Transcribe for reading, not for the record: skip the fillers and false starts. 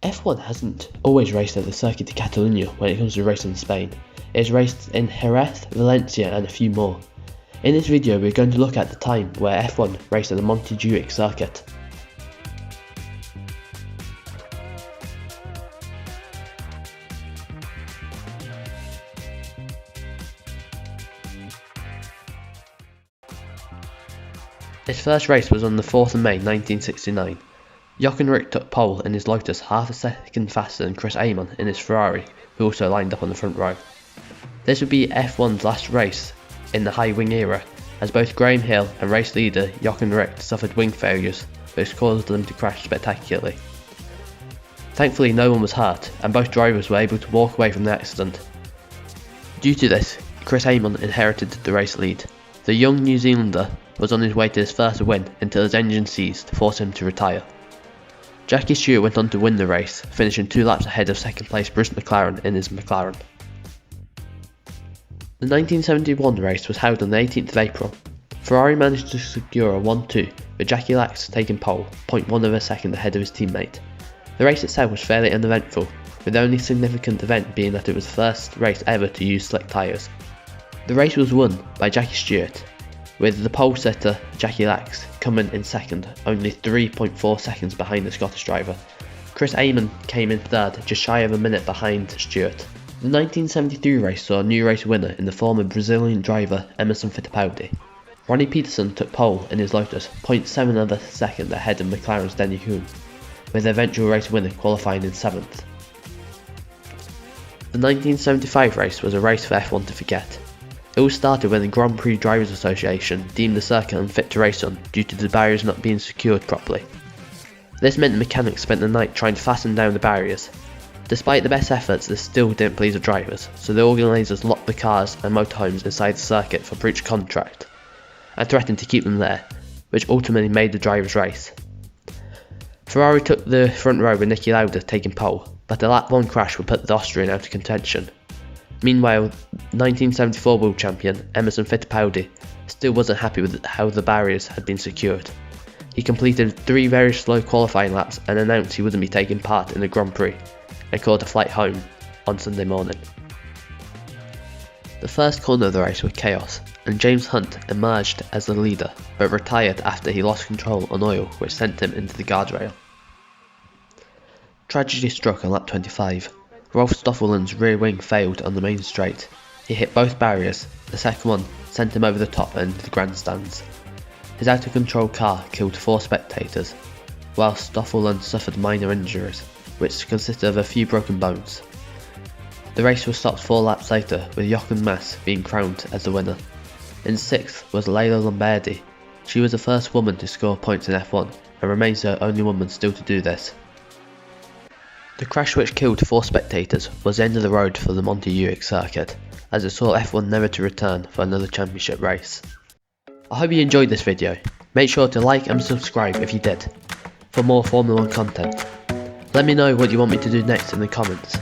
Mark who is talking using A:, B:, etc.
A: F1 hasn't always raced at the Circuit de Catalunya when it comes to racing in Spain. It has raced in Jerez, Valencia and a few more. In this video we're going to look at the time where F1 raced at the Montjuïc circuit. His first race was on the 4th of May 1969. Jochen Rindt took pole in his Lotus half a second faster than Chris Amon in his Ferrari, who also lined up on the front row. This would be F1's last race in the high wing era, as both Graham Hill and race leader Jochen Rindt suffered wing failures, which caused them to crash spectacularly. Thankfully no one was hurt, and both drivers were able to walk away from the accident. Due to this, Chris Amon inherited the race lead. The young New Zealander was on his way to his first win until his engine seized, forcing him to retire. Jackie Stewart went on to win the race, finishing 2 laps ahead of second place Bruce McLaren in his McLaren. The 1971 race was held on the 18th of April. Ferrari managed to secure a 1-2, with Jackie Lax taking pole, 0.1 of a second ahead of his teammate. The race itself was fairly uneventful, with the only significant event being that it was the first race ever to use slick tyres. The race was won by Jackie Stewart, with the pole setter Jackie Lax coming in second, only 3.4 seconds behind the Scottish driver. Chris Amon came in third, just shy of a minute behind Stewart. The 1973 race saw a new race winner in the former Brazilian driver Emerson Fittipaldi. Ronnie Peterson took pole in his Lotus, 0.7 of a second ahead of McLaren's Denny Hulme, with the eventual race winner qualifying in 7th. The 1975 race was a race for F1 to forget. It all started when the Grand Prix Drivers Association deemed the circuit unfit to race on due to the barriers not being secured properly. This meant the mechanics spent the night trying to fasten down the barriers. Despite the best efforts, this still didn't please the drivers, so the organisers locked the cars and motorhomes inside the circuit for breach of contract, and threatened to keep them there, which ultimately made the drivers race. Ferrari took the front row with Niki Lauda taking pole, but a lap 1 crash would put the Austrian out of contention. Meanwhile, 1974 world champion Emerson Fittipaldi still wasn't happy with how the barriers had been secured. He completed 3 very slow qualifying laps and announced he wouldn't be taking part in the Grand Prix, and called a flight home on Sunday morning. The first corner of the race was chaos, and James Hunt emerged as the leader, but retired after he lost control on oil, which sent him into the guardrail. Tragedy struck on lap 25. Rolf Stoffelen's rear wing failed on the main straight. He hit both barriers, the second one sent him over the top and into the grandstands. His out of control car killed 4 spectators, while Stoffelen suffered minor injuries, which consisted of a few broken bones. The race was stopped 4 laps later, with Jochen Mass being crowned as the winner. In 6th was Leila Lombardi. She was the first woman to score points in F1, and remains the only woman still to do this. The crash which killed 4 spectators was the end of the road for the Montjuïc circuit, as it saw F1 never to return for another championship race. I hope you enjoyed this video. Make sure to like and subscribe if you did, for more Formula 1 content. Let me know what you want me to do next in the comments.